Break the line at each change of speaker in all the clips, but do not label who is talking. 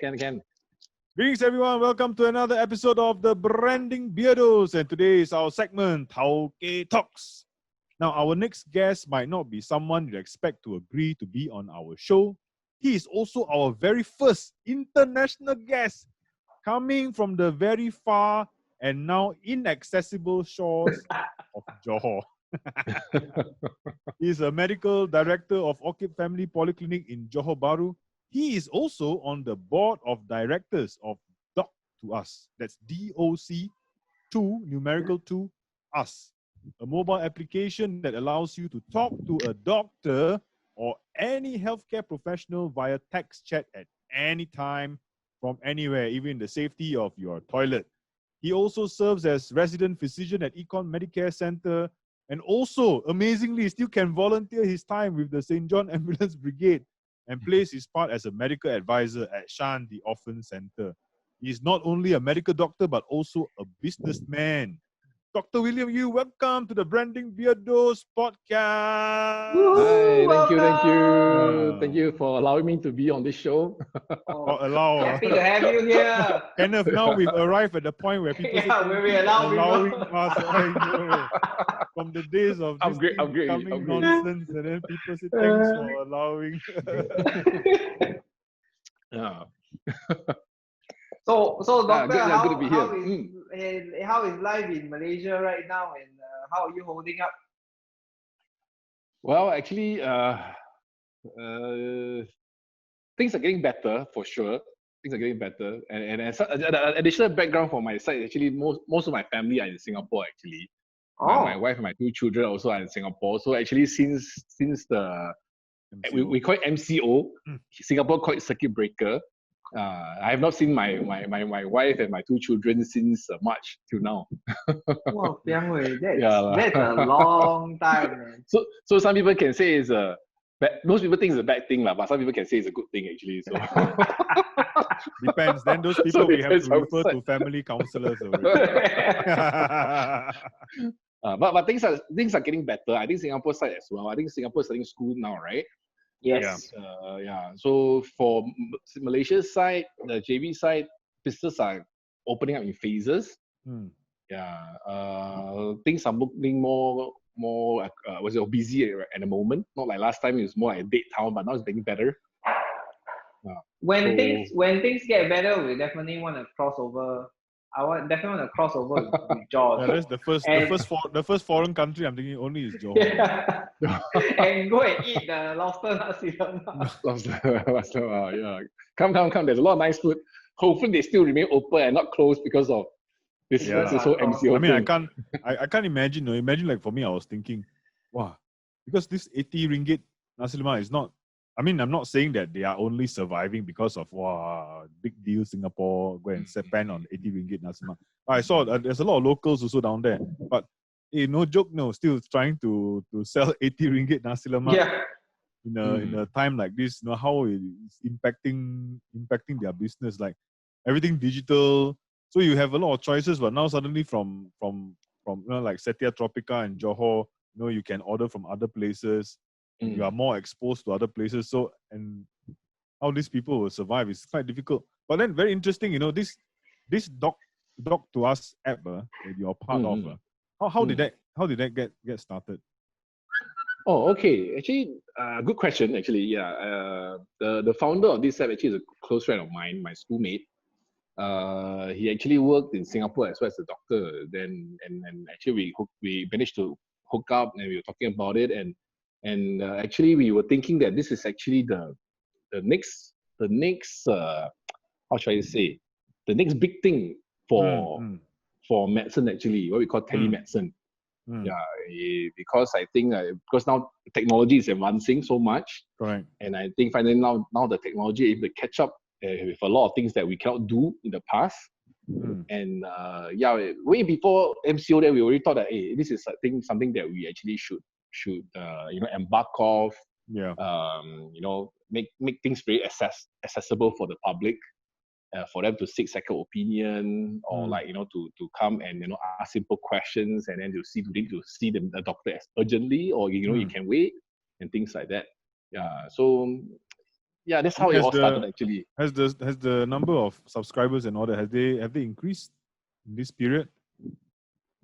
Can.
Greetings, everyone. Welcome to another episode of the Branding Beardos. And today is our segment, Towkay Talks. Now, our next guest might not be someone you expect to agree to be on our show. He is also our very first international guest, coming from the very far and now inaccessible shores of Johor. He is a medical director of Orchid Family Polyclinic in Johor Bahru. He is also on the board of directors of Doc to Us. That's DOC2, numerical 2, Us. A mobile application that allows you to talk to a doctor or any healthcare professional via text chat at any time from anywhere, even in the safety of your toilet. He also serves as resident physician at Econ Medicare Center and also, amazingly, still can volunteer his time with the St. John Ambulance Brigade and plays his part as a medical advisor at Shan, the Orphan Center. He is not only a medical doctor, but also a businessman. Dr. William Yu, welcome to the Branding Beardos podcast.
Hi, thank you. Thank you for allowing me to be on this show.
Happy to have you here.
Kenneth, now we've arrived at the point where people allowing us. From the days of this coming nonsense, and then people say thanks for allowing.
Yeah.
So doctor,
good to be here.
How is life in Malaysia right now, and how are you holding up?
Well, actually, things are getting better for sure. Things are getting better, and additional background for my side. Actually, most of my family are in Singapore. Actually, my wife and my 2 children also are in Singapore. So actually, since the we call it MCO, Singapore call it circuit breaker. I have not seen my wife and my 2 children since March till now.
Wow, that's a long time, man.
So some people can say it's a most people think it's a bad thing, but some people can say it's a good thing actually. So
depends. Then those people we have to refer to family counselors.
But things are getting better. I think Singapore side as well. I think Singapore is starting school now, right?
Yes.
Yeah. So for Malaysia's side, the JB side, business are opening up in phases. Yeah. Things are looking more busy at the moment. Not like last time. It was more like a date town, but now it's getting better.
When things get better, we definitely want to cross over. Definitely want to cross over with Johor.
Yeah, that's the first foreign country I'm thinking only is Johor.
Yeah. And go and eat the lobster nasi lemak.
Lobster, yeah. Come. There's a lot of nice food. Hopefully they still remain open and not closed because of this whole MCO.
I mean, I can't imagine. No, imagine like for me, I was thinking, wow, because this 80 ringgit nasi lemak is not. I mean, I'm not saying that they are only surviving because of big deal Singapore go and spend on 80 ringgit nasi lemak. I saw there's a lot of locals also down there, but no joke, still trying to sell 80 ringgit nasi lemak in a time like this. How it's impacting their business, like everything digital. So you have a lot of choices, but now suddenly from like Setia Tropica and Johor, you can order from other places. You are more exposed to other places. So, and how these people will survive is quite difficult. But then very interesting, this Doc to Us app that you're part of. How did that get started?
Oh, okay. Actually, good question. Actually, yeah. The founder of this app actually is a close friend of mine, my schoolmate. He actually worked in Singapore as well as a doctor. Then and actually we managed to hook up and we were talking about it and actually we were thinking that this is actually the next how should I say, the next big thing for medicine, actually, what we call telemedicine. Yeah, because I think because now technology is advancing so much,
right?
And I think finally now the technology is able to catch up with a lot of things that we cannot do in the past. And way before MCO, then we already thought that this is something that we actually should embark off. Make things very accessible for the public, for them to seek second opinion, or to come and ask simple questions, and then to need to see the doctor as urgently, or you can wait and things like that. Yeah, so yeah, that's how it all started actually.
Has the number of subscribers and all that, have they increased in this period?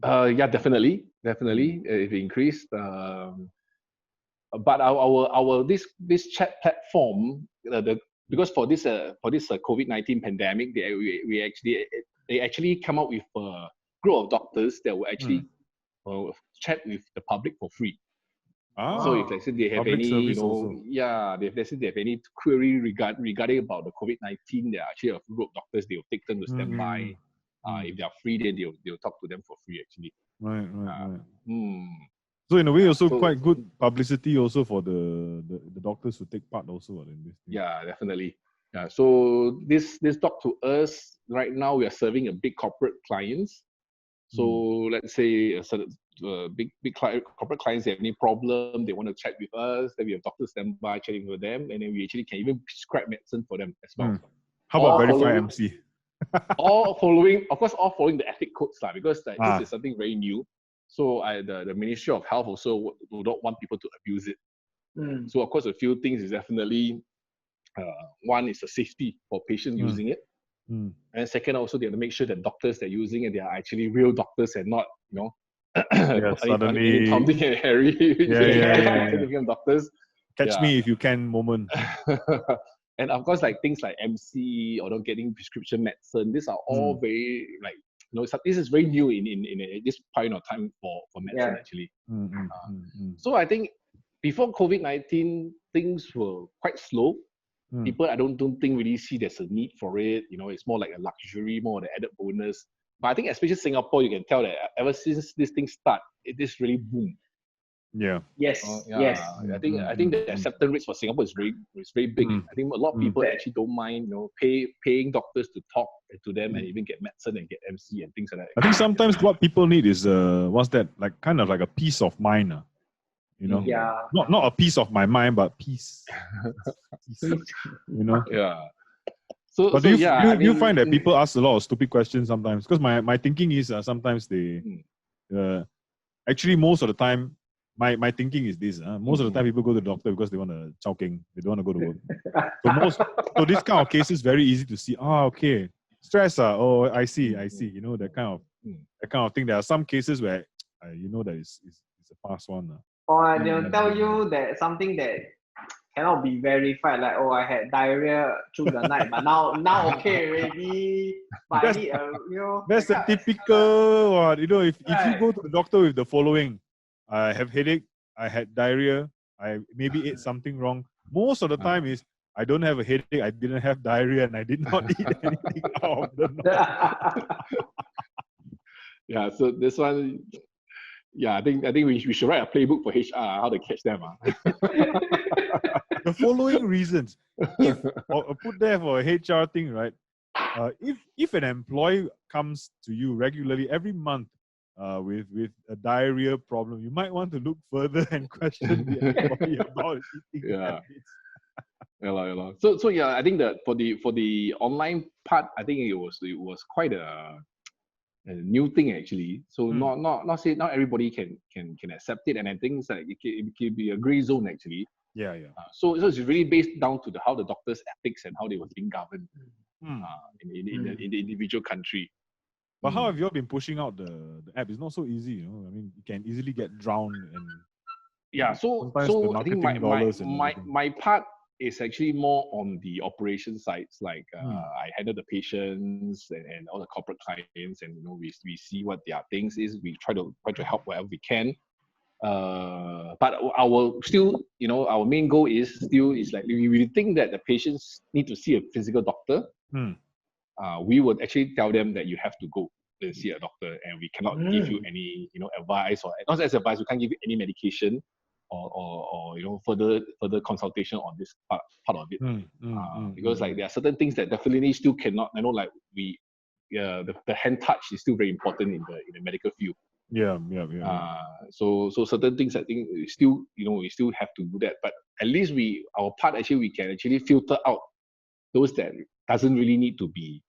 Yeah, definitely. It increased. But our this chat platform, because for this COVID-19 pandemic, they actually come up with a group of doctors that will actually chat with the public for free. So if let's say they have
Public
any,
service also.
if let's say they have any query regarding about the COVID-19, there are actually a group of doctors. They will take them to stand by. If they are free, then they'll talk to them for free actually.
Right. So in a way, also quite good publicity also for the doctors who take part also in this thing.
Yeah, definitely. Yeah. So this talk to us right now, we are serving a big corporate clients. So let's say big corporate clients, they have any problem, they want to chat with us, then we have doctors stand by chatting with them, and then we actually can even prescribe medicine for them as well.
How about Verify MC?
all following the ethic codes, because this is something very new. So the Ministry of Health also do not want people to abuse it. So of course, a few things is definitely one is the safety for patients using it, and second also they have to make sure that doctors that are using it, they are actually real doctors and not
suddenly
Tom, Dick, and Harry doctors.
Catch me if you can moment.
And of course, like things like MC or not getting prescription medicine, these are all very this is very new in this point of time for medicine actually. So I think before COVID-19, things were quite slow. People, I don't think really see there's a need for it. It's more like a luxury, more the added bonus. But I think especially Singapore, you can tell that ever since this thing start, it is really boom.
Yeah.
Yes.
I think the acceptance rates for Singapore is very big. I think a lot of people actually don't mind, paying doctors to talk to them and even get medicine and get MC and things like that.
I think sometimes what people need is what's that, like kind of like a peace of mind.
Yeah.
Not a piece of my mind, but peace.
Yeah. So,
but do you find that people ask a lot of stupid questions sometimes? Because my thinking is sometimes they actually most of the time my thinking is this. Most of the time people go to the doctor because they want to Towkay. They don't want to go to work. So this kind of case is very easy to see. Okay, stress. Oh, I see. That kind of thing. There are some cases where that it's a fast one.
Or they'll tell you that something that cannot be verified, like I had diarrhea through the night, but now okay already. But I need
that's a typical one. If you go to the doctor with the following, I have headache, I had diarrhea, I maybe ate something wrong. Most of the time is I don't have a headache, I didn't have diarrhea, and I did not eat anything out of the norm.
Yeah, so this one, I think we should write a playbook for HR how to catch them.
The following reasons. Put there for a HR thing, right? If an employee comes to you regularly every month with a diarrhea problem, you might want to look further and question the employee about eating habits.
So I think that for the online part, I think it was quite a new thing actually. So not everybody can accept it, and I think it's like it can be a gray zone actually.
Yeah.
So it's really based down to how the doctors' ethics and how they were being governed in the individual country.
But how have you all been pushing out the app? It's not so easy, I mean, you can easily get drowned and
So I think my part is actually more on the operation sides. Like I handle the patients and all the corporate clients, and we see what their things is. We try to help wherever we can. But our main goal is like we think that the patients need to see a physical doctor. We would actually tell them that you have to go and see a doctor, and we cannot give you any advice, or not as advice. We can't give you any medication or further consultation on this part of it, because like there are certain things that definitely still cannot. Like the hand touch is still very important in the medical field.
Yeah.
So certain things I think we still have to do that, but at least our part actually we can actually filter out those that doesn't really need to be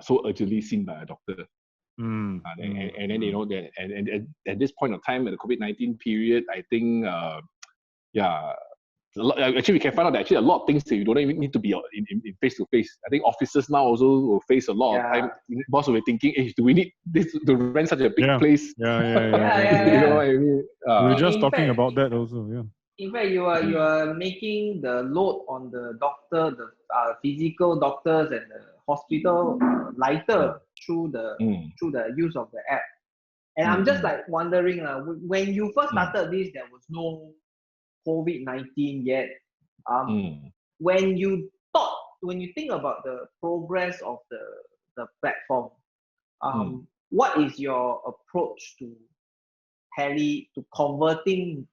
so urgently seen by a doctor. And then that and at this point of time at the COVID-19 period, I think actually we can find out that actually a lot of things that you don't even need to be in face to face. I think officers now also will face a lot of time. Boss will be thinking, hey, do we need this to rent such a big place?
Yeah.
You know what I mean?
We were just
In
talking
fact,
about that also. Yeah.
In fact, you are making the load on the doctor, the physical doctors and the hospital lighter through the use of the app. And I'm just like wondering, when you first started this, there was no COVID-19 yet. When you think about the progress of the platform, what is your approach to converting,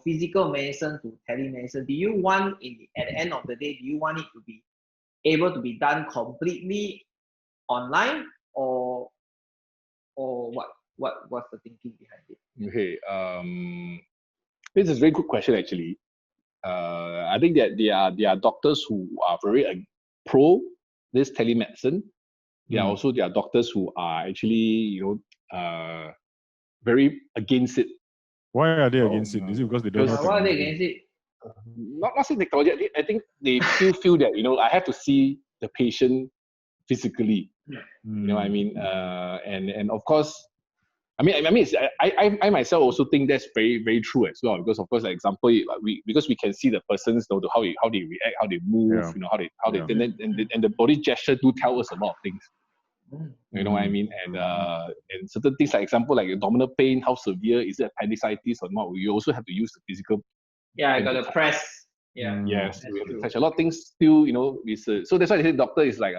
physical medicine to telemedicine? Do you want at the end of the day, do you want it to be able to be done completely online, or what's the thinking behind it?
Okay, this is a very good question actually. I think that there are doctors who are very pro this telemedicine. There are doctors who are actually very against it.
Why are they against it? Is it because they don't know?
Why are they against it?
Not saying technology. I think they feel that I have to see the patient physically. You know what I mean? And of course, I myself also think that's very, very true as well. Because of course, like example, because we can see the persons, how they react, how they move, how they and the body gesture do tell us a lot of things. You know what I mean? And certain things, like example, like abdominal pain, how severe is it, appendicitis or not? We also have to use the physical.
Yeah, I got to press. Yeah.
Yes, we have to touch a lot of things. Still, so that's why they say doctor is like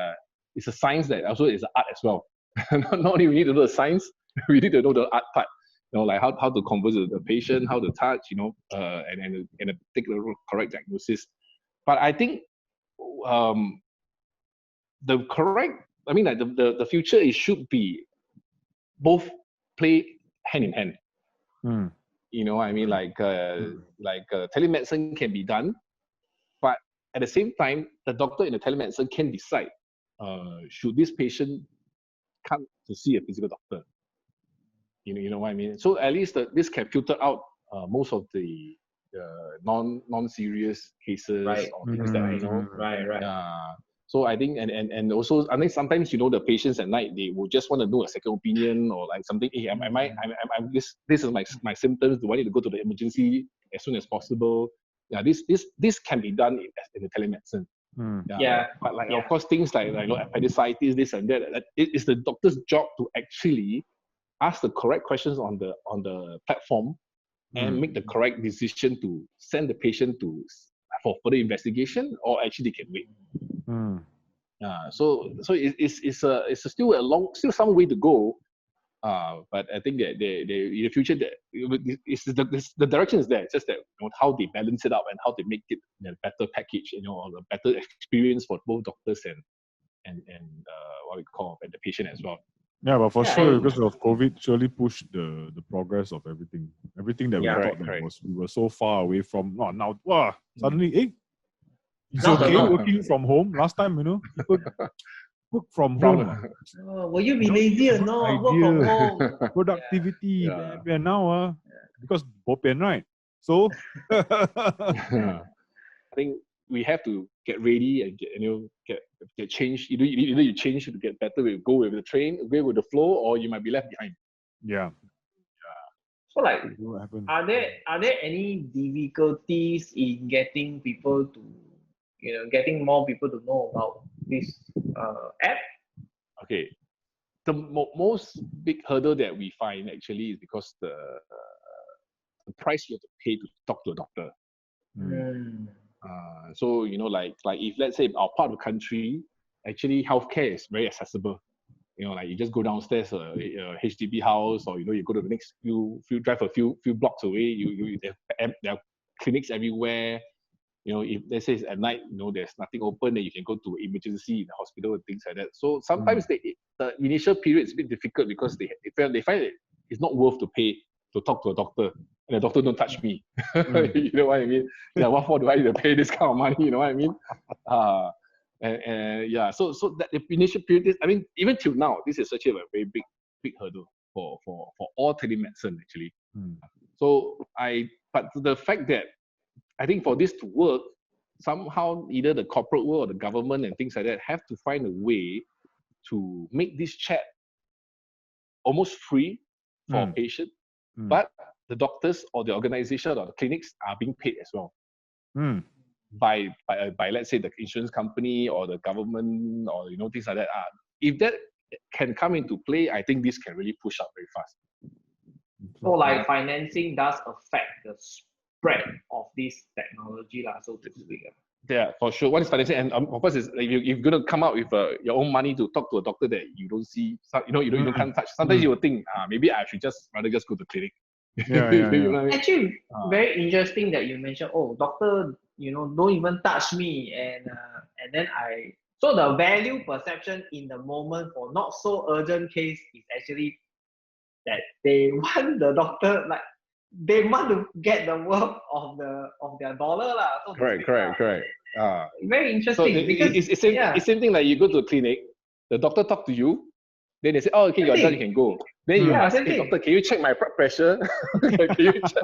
it's a science that also is an art as well. Not only we need to know the science, we need to know the art part. Like how to converse with the patient, how to touch, and take the correct diagnosis. But I think the future, it should be both play hand in hand. You know what I mean? Like telemedicine can be done, but at the same time, the doctor in the telemedicine can decide should this patient come to see a physical doctor. You know what I mean? So at least this can filter out most of the non-serious cases or things that
Right.
So I think and also I think sometimes the patients at night, they will just want to know a second opinion or like something. Hey, this is my symptoms. Do I need to go to the emergency as soon as possible? Yeah, this can be done in the telemedicine. But of course, things like appendicitis, this and that. It is the doctor's job to actually ask the correct questions on the platform and make the correct decision to send the patient for further investigation, or actually they can wait. So it's still some way to go. But I think that they in the future, that the direction is there. It's just that how they balance it up and how they make it a better package, or a better experience for both doctors and what we call and the patient as well.
Yeah, but for sure, because of COVID, surely pushed the progress of everything. Everything that we thought that we were so far away from. Now, suddenly, it's okay working from home. Last time, people work from home.
Will you be lazy or no? Work from home.
Productivity. And now, because bopian, right? So,
I think we have to get ready and get changed. Either you change to get better, go with the train, go with the flow, or you might be left behind.
So are there any difficulties in getting people to getting more people to know about this app?
Okay, the most big hurdle that we find actually is because the price you have to pay to talk to a doctor. So like if let's say our part of the country, actually healthcare is very accessible. Like you just go downstairs a HDB house, or you go to the next few drive a few blocks away. There are clinics everywhere. If let's say it's at night, there's nothing open, then you can go to emergency in the hospital and things like that. So sometimes the initial period is a bit difficult because they find it it's not worth to pay to talk to a doctor, and the doctor don't touch me. You know what I mean? Yeah, what for do I need to pay this kind of money? You know what I mean? So that the initial period, even till now, this is actually a very big hurdle for all telemedicine actually. But the fact that I think for this to work, somehow either the corporate world or the government and things like that have to find a way to make this chat almost free for a patient, but the doctors or the organization or the clinics are being paid as well by let's say the insurance company or the government or things like that. If that can come into play, I think this can really push up very fast.
So like financing does affect the spread of this technology, so to speak.
Yeah, for sure. One is financing, and of course, if you're going to come out with your own money to talk to a doctor that you don't see, you can't touch. Sometimes you will think, maybe I should rather just go to clinic.
Yeah.
You know what I mean?
Actually, very interesting that you mentioned. Oh, doctor, don't even touch me, and then So the value perception in the moment for not so urgent case is actually that they want the doctor, like they want to get the worth of their dollar lah. So
Correct.
very interesting.
So
because
it's same thing like you go to a clinic, the doctor talk to you, then they say, oh, okay, you're done, you can go. Then you ask, hey, doctor, can you check my blood pressure? can you just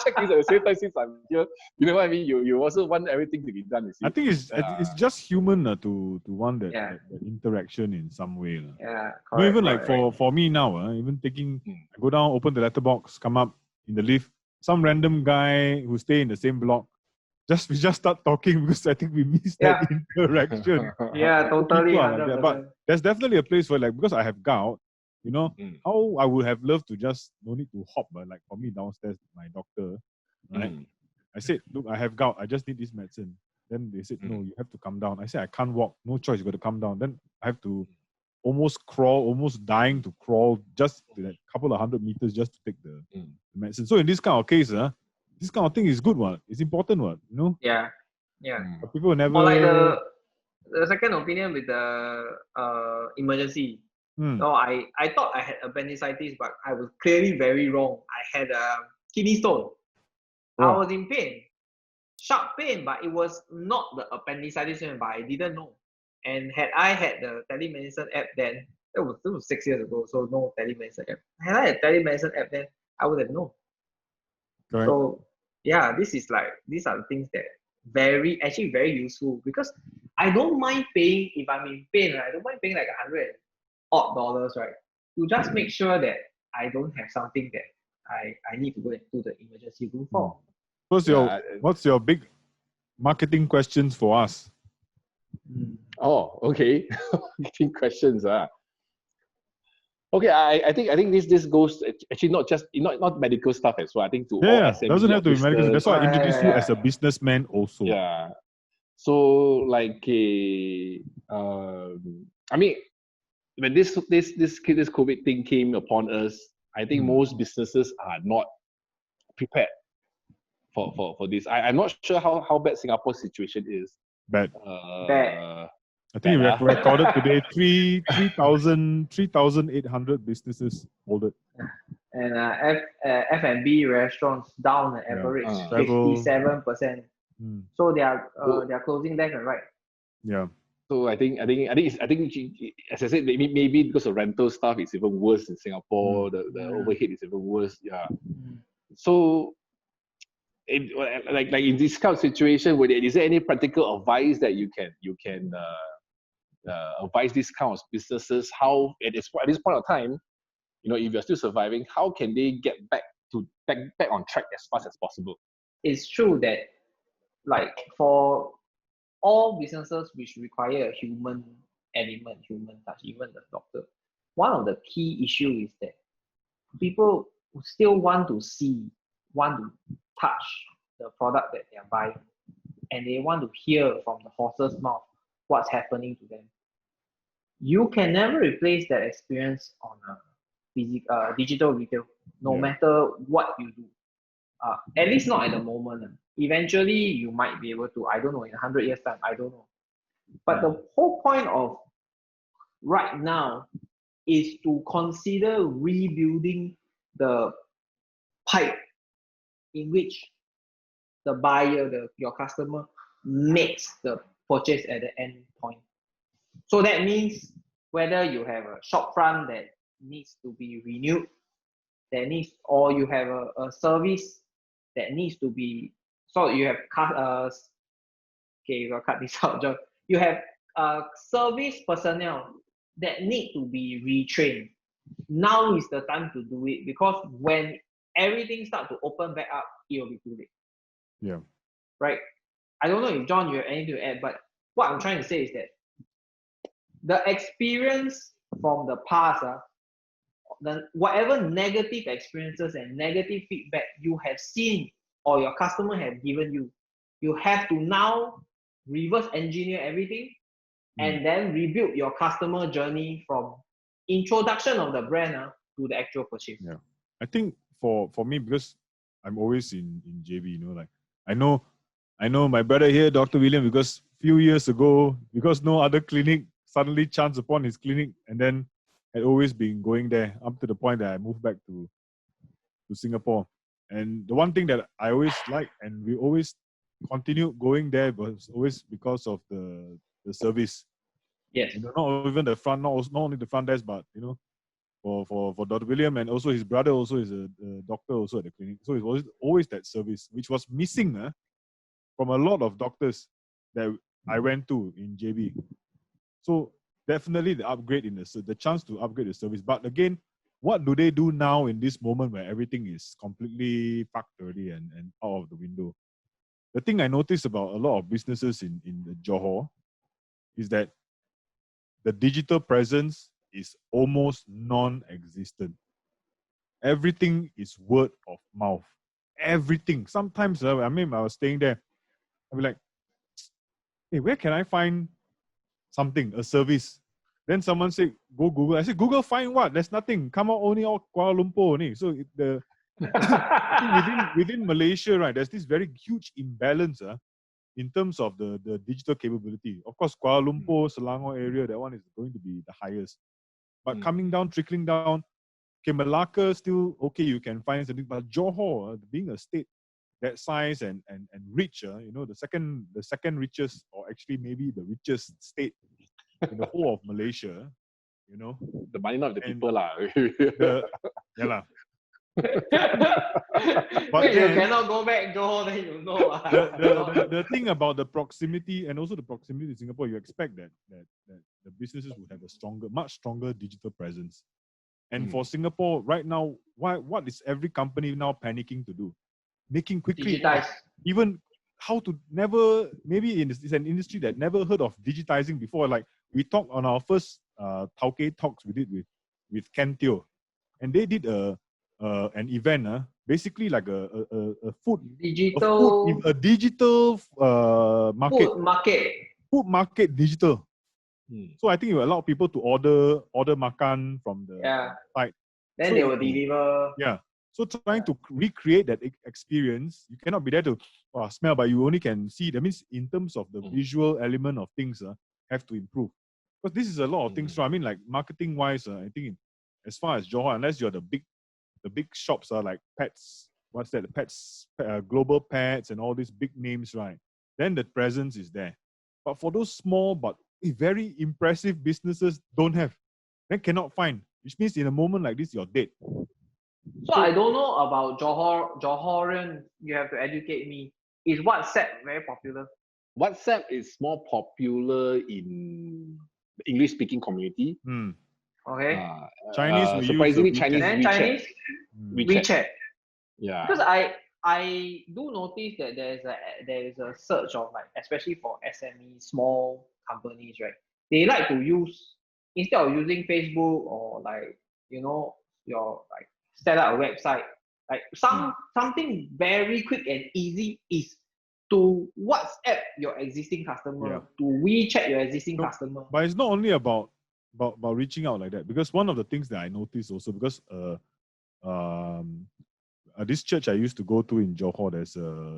check this at the same time since I'm here? You know what I mean? You also want everything to be done. You see?
I think it's just human to want that interaction in some way.
Yeah,
correct, even like for me now, even taking, I go down, open the letterbox, come up in the lift, some random guy who stay in the same block, we just start talking because I think we miss that interaction.
Yeah, totally.
Like that. But there's definitely a place for because I have gout, how I would have loved to just no need to hop, but like for me downstairs, my doctor, right? I said, look, I have gout, I just need this medicine. Then they said, no, you have to come down. I said, I can't walk, no choice, you got to come down. Then I have to almost dying to crawl just that couple of 100 meters just to take the medicine. So in this kind of case, this kind of thing is good one. It's important one,
Yeah.
But people never.
Or like the second opinion with the emergency. So I thought I had appendicitis, but I was clearly very wrong. I had a kidney stone. I was in pain, sharp pain, but it was not the appendicitis, but I didn't know. And had I had the telemedicine app then, it was 6 years ago, so no telemedicine app. Had I had telemedicine app then, I would have known.
Correct.
So yeah, these are the things that very useful, because I don't mind paying if I'm in pain. I don't mind paying like $100 odd, right? To just make sure that I don't have something that I need to go into the emergency room for.
What's your big marketing questions for us?
Oh, okay. Marketing questions. Okay, I think this goes actually not medical stuff as well. I think to all SME
doesn't have to be medical. That's why I introduced you as a businessman also.
Yeah. So like I mean, when this COVID thing came upon us, I think most businesses are not prepared for this. I'm not sure how bad Singapore's situation is.
Bad.
Bad.
I think we recorded today 3,800 businesses folded.
And F&B restaurants down an average 57%. So they are closing left and right.
Yeah.
So I think as I said, maybe because the rental stuff is even worse in Singapore. The overhead is even worse. Yeah. So like in this kind of situation, is there any practical advice that you can advise these kind of businesses how at this point of time, if you're still surviving, how can they get back on track as fast as possible?
It's true that like for all businesses which require a human element, human touch, even the doctor, one of the key issues is that people still want to touch the product that they are buying, and they want to hear from the horse's mouth what's happening to them. You can never replace that experience on a digital retail, no matter what you do. At least not at the moment. Eventually, you might be able to, I don't know, in 100 years' time, I don't know. But the whole point of right now is to consider rebuilding the pipe in which the buyer, your customer, makes the purchase at the end point. So that means whether you have a shop front that needs to be renewed, or you have a service that needs to be so you have okay, we'll cut this out, John. You have service personnel that need to be retrained. Now is the time to do it, because when everything starts to open back up, it will be too late.
Yeah.
Right? I don't know if John, you have anything to add, but what I'm trying to say is that the experience from the past, whatever negative experiences and negative feedback you have seen or your customer have given you, you have to now reverse engineer everything and then rebuild your customer journey from introduction of the brand to the actual purchase.
Yeah. I think for me, because I'm always in JB, like I know my brother here, Dr. William, because few years ago, because no other clinic suddenly chanced upon his clinic, and then had always been going there up to the point that I moved back to Singapore. And the one thing that I always like, and we always continue going there, was always because of the service.
Yes.
Not even the front, not only the front desk, but for Dr. William, and also his brother also is a doctor also at the clinic. So it was always that service, which was missing from a lot of doctors that I went to in JB. So definitely the upgrade the chance to upgrade the service. But again, what do they do now in this moment where everything is completely fucked already and out of the window? The thing I noticed about a lot of businesses in the Johor is that the digital presence is almost non-existent. Everything is word of mouth. Everything. Sometimes, I was staying there, I'd be like, hey, where can I find something, a service? Then someone said, go Google. I said, Google, find what? There's nothing. Come out only out Kuala Lumpur only. So within Malaysia, right, there's this very huge imbalance in terms of the digital capability. Of course, Kuala Lumpur, Selangor area, that one is going to be the highest. But coming down, trickling down, okay, Malacca still, okay, you can find something. But Johor, being a state that size and rich, the second richest, or actually maybe the richest state in the whole of Malaysia,
The money, not the people lah.
Yeah lah.
But you cannot go back Johor, then you know.
The thing about the proximity, and also the proximity to Singapore, you expect that the businesses would have a much stronger digital presence. And for Singapore right now, what is every company now panicking to do? Making quickly
digitize.
Even how to maybe it's an industry that never heard of digitizing before. Like we talked on our first Towkay talks we did with Ken Teo, and they did an event, basically like a food
digital
digital market. Food market digital. So I think it will allow people to order makan from the site.
Then they will deliver.
Yeah. So trying to recreate that experience, you cannot be there to smell, but you only can see. That means in terms of the visual element of things, have to improve. Because this is a lot of things. So I mean, like marketing wise, I think as far as Johor, unless you're the big shops are like Pets. What's that? The Pets, Global Pets, and all these big names, right? Then the presence is there. But for those small but very impressive businesses, don't have, then cannot find. Which means in a moment like this, you're dead.
So I don't know about Johorian. You have to educate me. Is WhatsApp very popular?
WhatsApp is more popular in the English-speaking community.
Okay.
Chinese,
surprisingly,
use
Chinese
then
WeChat.
Chinese WeChat.
Yeah.
Because I do notice that there is a surge of, like, especially for SME, small companies, right? They like to use, instead of using Facebook or your set up a website, like something very quick and easy is to WhatsApp your existing customer, to WeChat your existing customer.
But it's not only about reaching out like that, because one of the things that I noticed also, because this church I used to go to in Johor,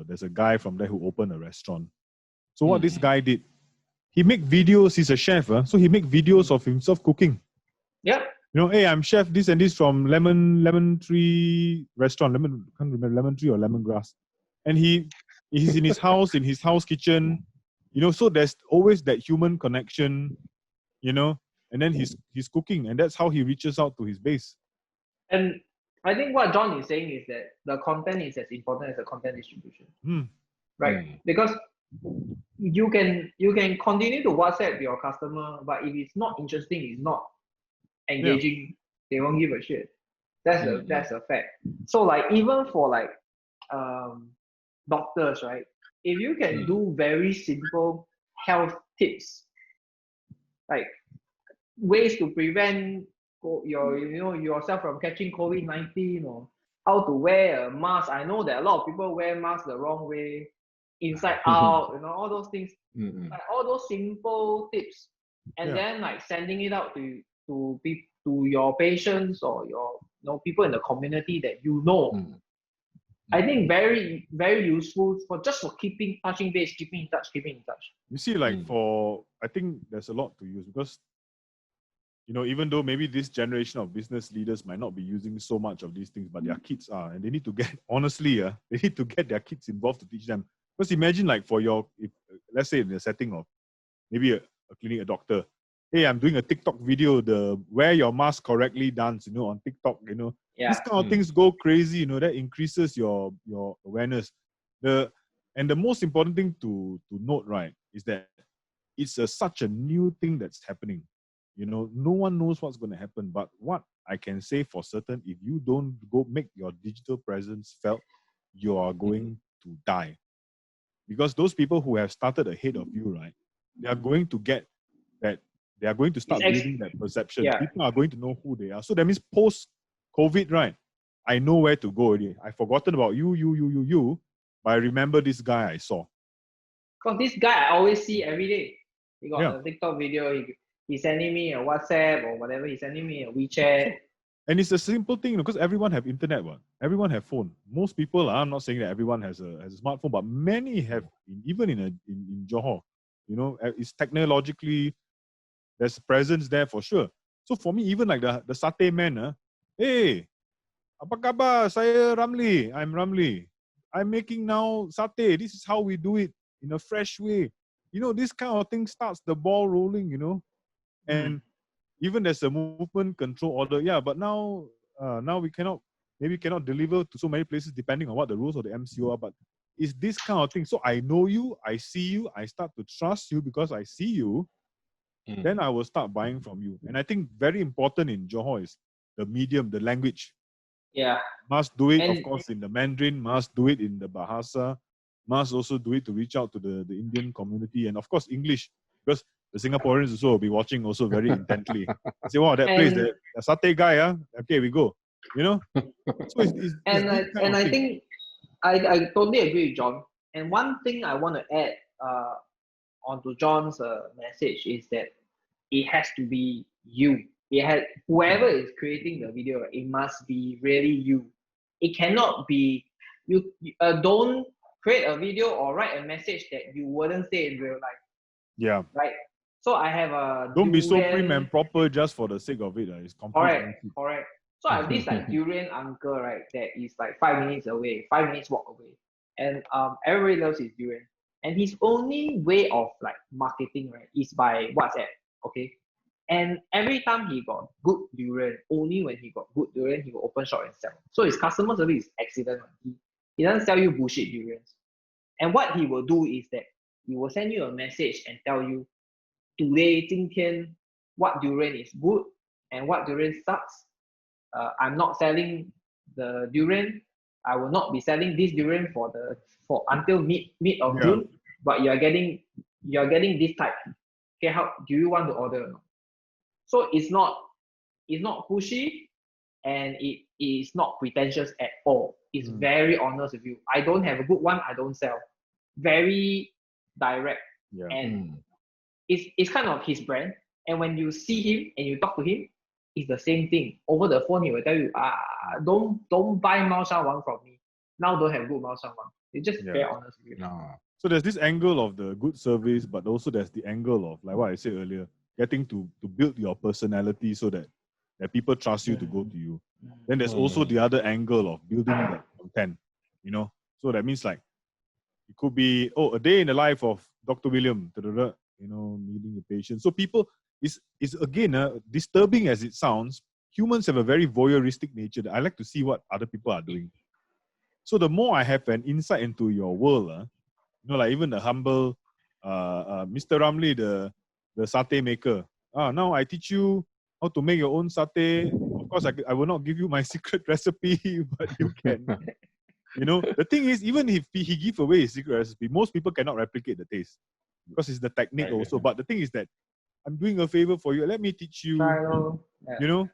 there's a guy from there who opened a restaurant. So what this guy did, he make videos. He's a chef, so he make videos of himself cooking.
Yeah.
Hey, I'm chef this and this from Lemon Tree restaurant. Can't remember, Lemon Tree or Lemongrass. And he's in his house, in his house kitchen. So there's always that human connection. And then he's cooking, and that's how he reaches out to his base.
And I think what John is saying is that the content is as important as the content distribution. right? Because you can continue to WhatsApp your customer, but if it's not interesting, it's not engaging, they won't give a shit. That's a fact. So like even for like doctors, right? If you can do very simple health tips, like ways to prevent yourself from catching COVID-19, or how to wear a mask. I know that a lot of people wear masks the wrong way, inside out, all those things, like all those simple tips, and then like sending it out to your patients or your people in the community that I think very, very useful for touching base, keeping in touch.
You see, like I think there's a lot to use because, even though maybe this generation of business leaders might not be using so much of these things, but their kids are, and they need to get, honestly, they need to get their kids involved to teach them. Because imagine like let's say in the setting of maybe a clinic, a doctor, hey, I'm doing a TikTok video, the wear your mask correctly dance, on TikTok, These kind of things go crazy, that increases your awareness. And the most important thing to note, right, is that it's such a new thing that's happening. No one knows what's going to happen. But what I can say for certain, if you don't go make your digital presence felt, you are going to die. Because those people who have started ahead of you, right, they are going to get that. They are going to start building that perception.
Yeah.
People are going to know who they are. So that means post-COVID, right, I know where to go already. I've forgotten about you, but I remember this guy I saw.
Because this guy I always see every day. He got a TikTok video. He's sending me a WhatsApp or whatever. He's sending me a WeChat.
And it's a simple thing because everyone have internet, everyone have phone. Most people, I'm not saying that everyone has a smartphone, but many have, even in Johor. It's technologically, there's presence there for sure. So for me, even like the satay man, hey, apa khabar? Saya Ramli. I'm Ramli. I'm making now satay. This is how we do it in a fresh way. This kind of thing starts the ball rolling, And even there's a movement control order. Yeah, but now we cannot deliver to so many places depending on what the rules of the MCO are. But it's this kind of thing. So I know you, I see you, I start to trust you because I see you. Then I will start buying from you. And I think very important in Johor is the medium, the language.
Yeah.
Must do it, of course, in the Mandarin, must do it in the Bahasa, must also do it to reach out to the Indian community, and of course, English, because the Singaporeans also will be watching also very intently. Say, wow, that place, the satay guy, okay, we go. So
I think I totally agree with John. And one thing I want to add onto John's message is that it has to be you. Whoever is creating the video, it must be really you. It cannot be you. Don't create a video or write a message that you wouldn't say in real life.
Yeah.
Right. So I have a.
Don't be so prim and proper just for the sake of it. It's
correct. So I have this like durian uncle, right, that is like 5 minutes away, 5 minutes walk away, and everybody loves his durian. And his only way of like marketing, right, is by WhatsApp. Okay. And every time he got good durian, only when he got good durian, he will open shop and sell. So his customer service is excellent. He doesn't sell you bullshit durians. And what he will do is that he will send you a message and tell you, today, 今天, what durian is good and what durian sucks. I'm not selling the durian. I will not be selling this durian for until mid of June. But you are getting this type. Okay, how do you want to order or not? So it's not pushy, and it is not pretentious at all. It's very honest with you. I don't have a good one, I don't sell. Very direct. And it's kind of his brand. And when you see him and you talk to him, it's the same thing. Over the phone, he will tell you, don't buy Mao Shan Wang from me. Now don't have good Mao Shan Wang. It's just very honest with you.
So there's this angle of the good service, but also there's the angle of, like what I said earlier, getting to build your personality so that people trust you to go to you. Then there's also the other angle of building that content, So that means like, it could be, a day in the life of Dr. William, meeting the patient. So people, it's again, disturbing as it sounds, humans have a very voyeuristic nature that I like to see what other people are doing. So the more I have an insight into your world, like even the humble Mr. Ramli, the satay maker. Now I teach you how to make your own satay. Of course, I will not give you my secret recipe, but you can. The thing is, even if he give away his secret recipe, most people cannot replicate the taste because it's the technique also. But the thing is that I'm doing a favor for you. Let me teach you.
Try,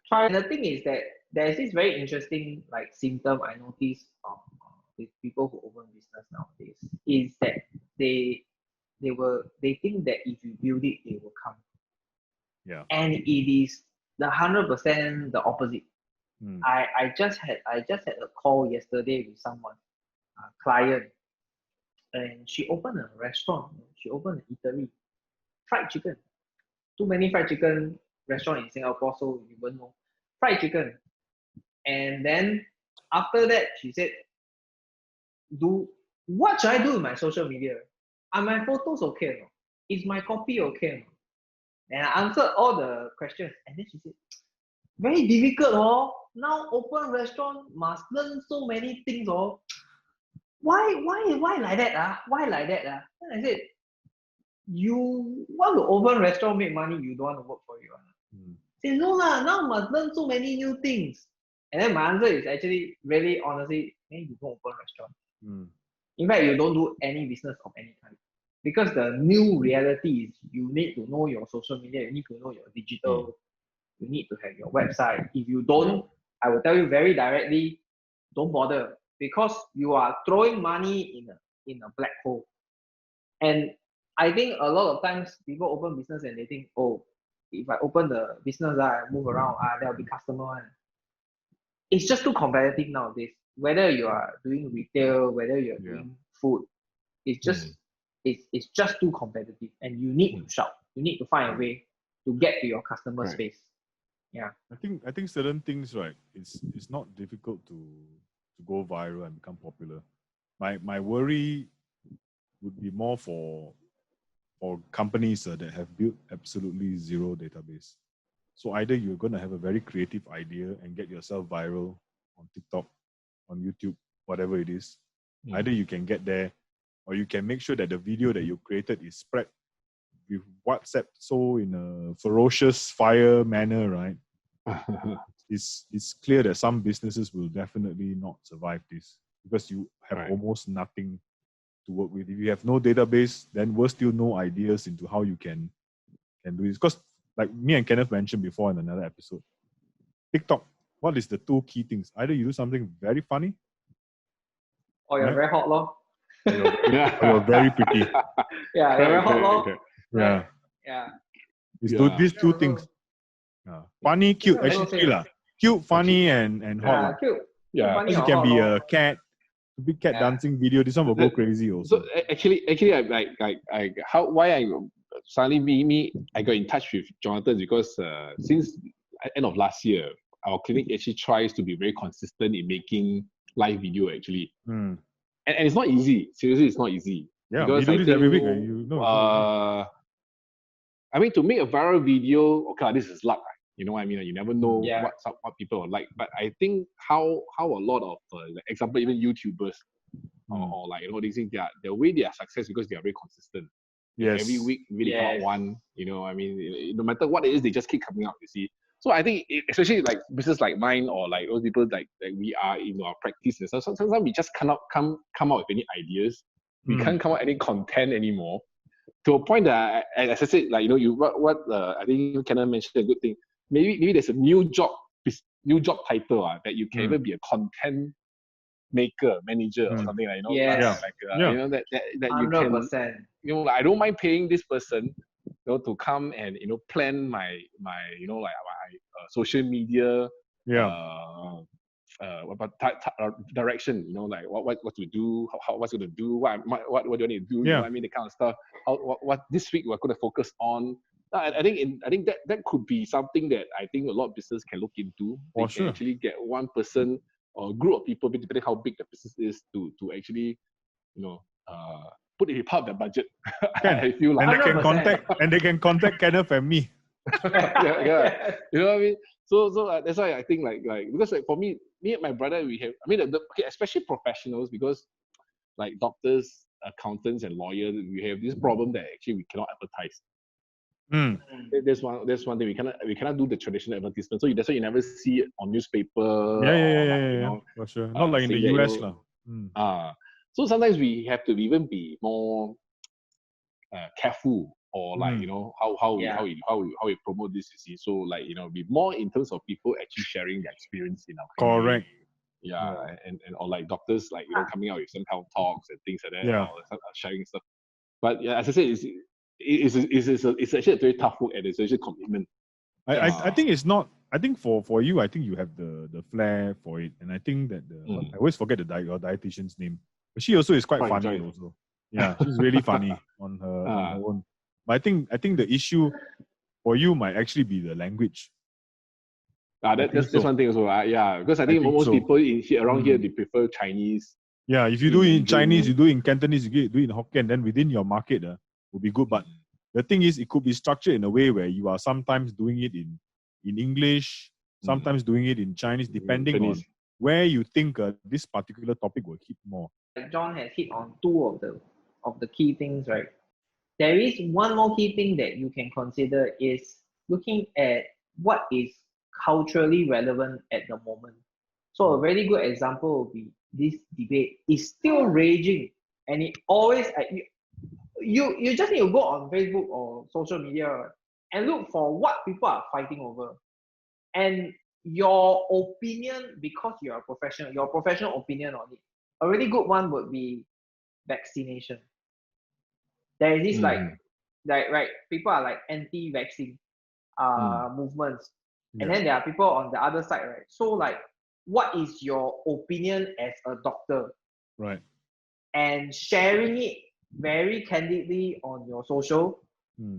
Try.
And the thing is that there's this very interesting symptom I noticed with people who open business nowadays is that they think that if you build it, they will come.
Yeah.
And it is the 100% the opposite. I just had a call yesterday with someone, a client, and she opened a restaurant. She opened an eatery, fried chicken. Too many fried chicken restaurants in Singapore, so you won't know. Fried chicken. And then after that, she said, what should I do with my social media? Are my photos okay or not? Is my copy okay or not? And I answered all the questions. And then she said, very difficult, now open restaurant must learn so many things, Why like that? Why like that? And I said, you want to open restaurant, make money, you don't want to work for you. Say, no lah, now must learn so many new things. And then my answer is actually really honestly, you don't open restaurant. In fact, you don't do any business of any kind. Because the new reality is you need to know your social media, you need to know your digital, you need to have your website. If you don't, I will tell you very directly, don't bother. Because you are throwing money in a black hole. And I think a lot of times people open business and they think, if I open the business, I move around, there'll be customer. It's just too competitive nowadays. Whether you are doing retail, whether you're doing food, it's just too competitive, and you need to shout. You need to find a way to get to your customer space. Yeah.
I think certain things, right? It's not difficult to go viral and become popular. My worry would be more for companies that have built absolutely zero database. So either you're going to have a very creative idea and get yourself viral on TikTok, on YouTube, whatever it is. Either you can get there, or you can make sure that the video that you created is spread with WhatsApp so in a ferocious fire manner, right? It's clear that some businesses will definitely not survive this because you have almost nothing to work with. If you have no database, then we're still no ideas into how you can do this. Because like me and Kenneth mentioned before in another episode, TikTok, what is the two key things? Either you do something very funny,
or you're very hot, lor.
You're very pretty.
Yeah, you're very hot, lor.
Yeah.
Yeah.
These two things. Funny, cute. Actually, cute, funny, and hot.
Cute.
Yeah.
Because it can be a cat, a big cat dancing video. This one will go crazy also.
So actually, I got in touch with Jonathan because since end of last year, our clinic actually tries to be very consistent in making live video actually. And it's not easy. Seriously, it's not easy.
Yeah, we do this every week.
I mean, to make a viral video, okay, this is luck. You know what I mean? You never know what people are like. But I think how a lot of, example, even YouTubers or these things, the way they are success because they are very consistent.
Yes.
Every week, really come out one. I mean, no matter what it is, they just keep coming out. You see. So I think, especially like business like mine or like those people like we are in our practice, so sometimes we just cannot come out with any ideas. We can't come out any content anymore. To a point that, as I said, like I think Kenneth mentioned a good thing. Maybe there's a new job title that you can even be a content maker, manager or something like that you can. 100%. I don't mind paying this person, to come and plan my social media. Direction, like what to do, what's going to do, what do I need to do? You know what I mean, the kind of stuff. What this week we're going to focus on. I think that could be something that I think a lot of business can look into. They can actually get one person or a group of people, depending how big the business is, to actually, put it part of their budget. I feel like
they can contact Kenneth and me.
yeah. You know what I mean? So that's why I think like because like for me and my brother, we have, especially professionals, because like doctors, accountants and lawyers, we have this problem that actually we cannot advertise.
Mm.
That's one thing. We cannot do the traditional advertisement. So that's why you never see it on newspaper.
Yeah. For sure. Not like in the
saying that,
US lah.
So sometimes we have to even be more careful, or like how we promote this. You see, so like be more in terms of people actually sharing their experience in our community.
Correct.
Yeah, and or like doctors like coming out with some kind of talks and things like that.
Yeah.
Or sharing stuff. But yeah, as I said, it's actually a very tough work, and it's actually a commitment.
I think it's not. I think for you, I think you have the flair for it, and I think that I always forget your dietitian's name, but she also is quite funny also. Yeah, she's really funny on her own. But I think the issue for you might actually be the language.
That's one thing also. Yeah, because I think most people around here, they prefer Chinese.
Yeah, if you do it in Chinese, you do it in Cantonese, you do it in Hokkien, then within your market will be good. But the thing is, it could be structured in a way where you are sometimes doing it in English, sometimes doing it in Chinese, depending on where you think this particular topic will hit more.
John has hit on two of the key things, right? There is one more key thing that you can consider is looking at what is culturally relevant at the moment. So a very good example would be this debate is still raging, and it always you just need to go on Facebook or social media and look for what people are fighting over, and your opinion, because you're a professional, your professional opinion on it. A really good one would be vaccination. There is this right, people are like anti-vaccine movements, and then there are people on the other side, right? So like, what is your opinion as a doctor?
Right.
And sharing it very candidly on your social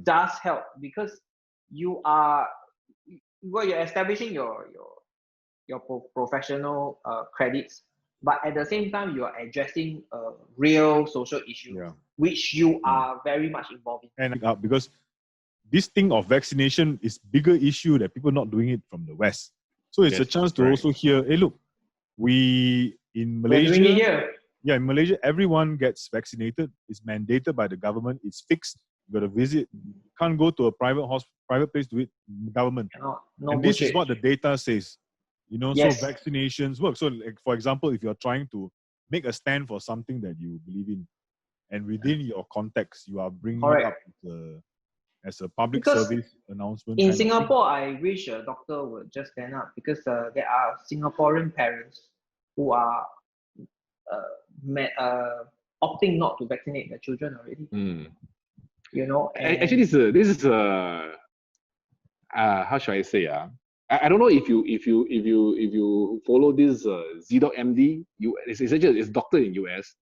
does help, because you're establishing your professional credits, but at the same time you are addressing a real social issue, which you are very much involved in.
And because this thing of vaccination is bigger issue that people not doing it from the West. So it's a chance to also hear, hey, look, we in Malaysia, in Malaysia, everyone gets vaccinated. It's mandated by the government. It's fixed. You got to visit. Can't go to a private place to it. Government. And this is what the data says. So vaccinations work. So, like, for example, if you're trying to make a stand for something that you believe in, and within your context, you are bringing it up as a public service announcement.
In Singapore, I wish a doctor would just stand up, because there are Singaporean parents who are opting not to vaccinate their children already.
Actually, this is how should I say? I don't know if you follow this Z.MD. It's doctor in US.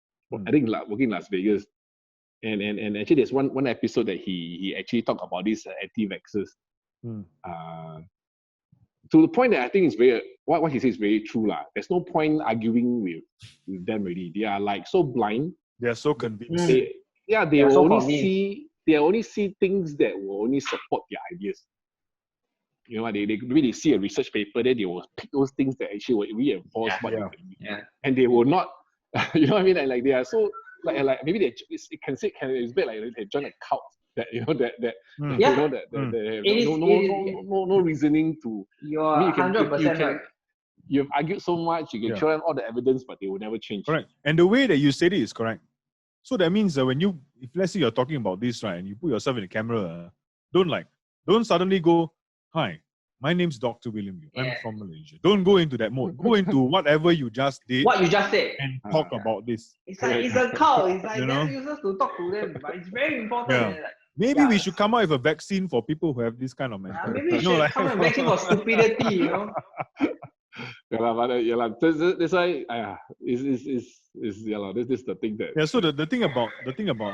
I think working in Las Vegas. And actually, there's one episode that he actually talked about these anti-vaxxers. To the point that I think is what he says is very true lah. There's no point arguing with them really. They are like so blind.
They are so convinced.
They only see things that will only support their ideas. They really see a research paper, then they will pick those things that actually will reinforce what they believe. And they will not. You know what I mean? Like they are so. Like maybe it's a bit like they join a cult that no reasoning to.
You're 100% right.
You've argued so much, you can show them all the evidence, but they will never change.
Correct. And the way that you said it is correct. So that means that if let's say you're talking about this, right, and you put yourself in the camera, don't suddenly go, hi, my name's Dr. William Yu. I'm from Malaysia. Don't go into that mode. Go into whatever you just did.
What you just said.
And talk about this.
It's like it's a cult. It's like they're useless to talk to them, but it's very important.
Maybe we should come out with a vaccine for people who have this kind of mentality.
Maybe we should come out with a vaccine for stupidity,
That's why this is the thing that.
So the thing about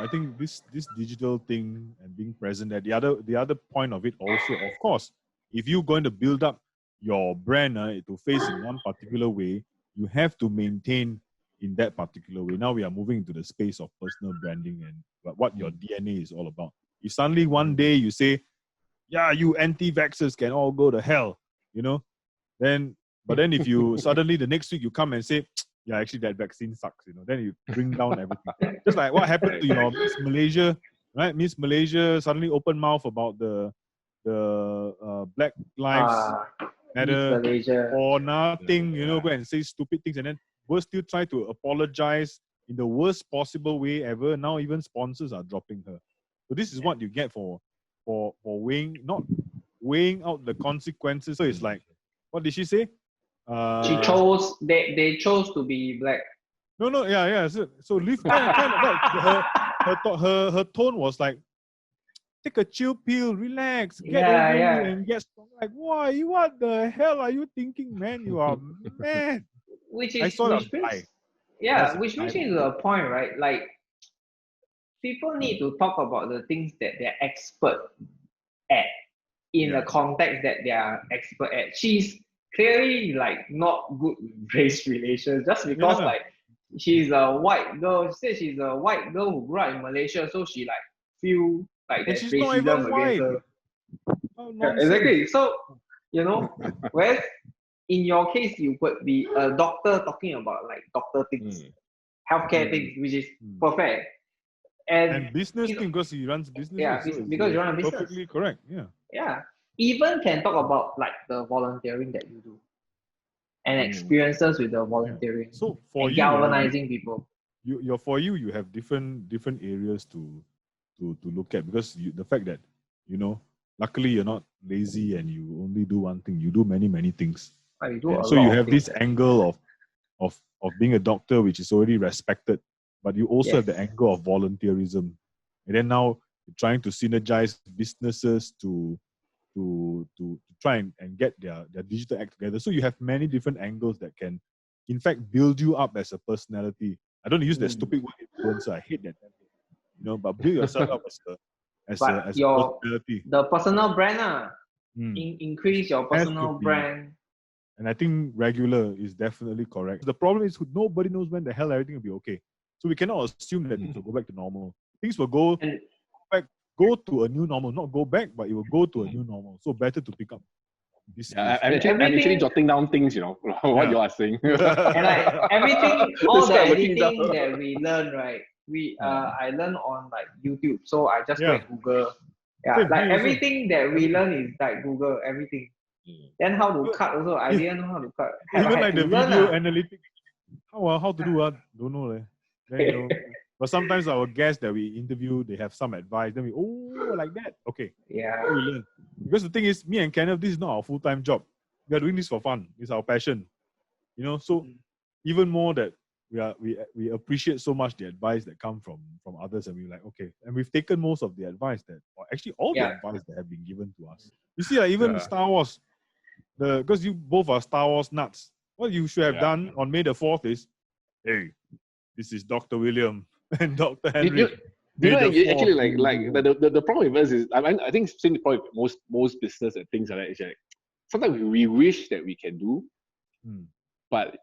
I think this digital thing and being present there, the other point of it also, of course, if you're going to build up your brand to face in one particular way, you have to maintain in that particular way. Now we are moving into the space of personal branding and what your DNA is all about. If suddenly one day you say, you anti-vaxxers can all go to hell, but then if you suddenly the next week you come and say, yeah, actually that vaccine sucks, then you bring down everything. Just like what happened to your Miss Malaysia, right? Miss Malaysia suddenly open mouth about the Black Lives Matter
Malaysia.
or nothing, go and say stupid things, and then we'll still try to apologize in the worst possible way ever. Now even sponsors are dropping her. So this is what you get for not weighing out the consequences. So it's like, what did she say?
She chose. They chose to be black.
No, yeah. So leave kind of her tone was like, take a chill pill, relax, get over it and get strong. Like, why? What the hell are you thinking, man? You are mad.
Which
brings
me to a point, right? Like, people need to talk about the things that they're expert at in the context that they are expert at. She's clearly like not good with race relations just because like she's a white girl. She said she's a white girl who grew up in Malaysia, so she like feel like there's racism against her. Exactly. So whereas in your case you could be a doctor talking about like doctor things, healthcare things, which is perfect.
And business thing because he runs business.
Yeah, because you run a business.
Perfectly correct. Yeah.
Yeah. Even can talk about like the volunteering that you do and experiences with the volunteering.
So for you,
galvanizing people.
You have different areas to look at because the fact that luckily you're not lazy and you only do one thing. You do many things. So you have this angle of being a doctor, which is already respected, but you also have the angle of volunteerism, and then now you're trying to synergize businesses to try and get their digital act together. So you have many different angles that can, in fact, build you up as a personality. I don't use that stupid word influencer. I hate that. But build yourself up as a personality.
The personal brand, increase your personal brand.
And I think regular is definitely correct. The problem is nobody knows when the hell everything will be okay. So we cannot assume that things will go back to normal. Things will go to a new normal, not go back, but it will go to a new normal. So better to pick up this.
I'm actually jotting down things, what you are saying.
And like everything, all the editing that we learn, right? I learn on like YouTube. So I just go and Google. Yeah, like everything that we learn is like Google, everything. Then how to cut also, I didn't know how to cut.
Even like the video analytics. How to do don't know. Then, but sometimes our guests that we interview, they have some advice. Then we, like that. Okay.
Yeah.
We learn. Because the thing is, me and Kenneth, this is not our full-time job. We are doing this for fun. It's our passion. So even more that we appreciate so much the advice that come from others, and we're like, okay. And we've taken most of the advice or actually all the advice that have been given to us. You see, like even Star Wars, because you both are Star Wars nuts. What you should have done on May the 4th is, hey, this is Dr. William and Dr. Henry.
Actually, like the problem with us is, I think same problem with most business and things like that is like, sometimes we wish that we can do, but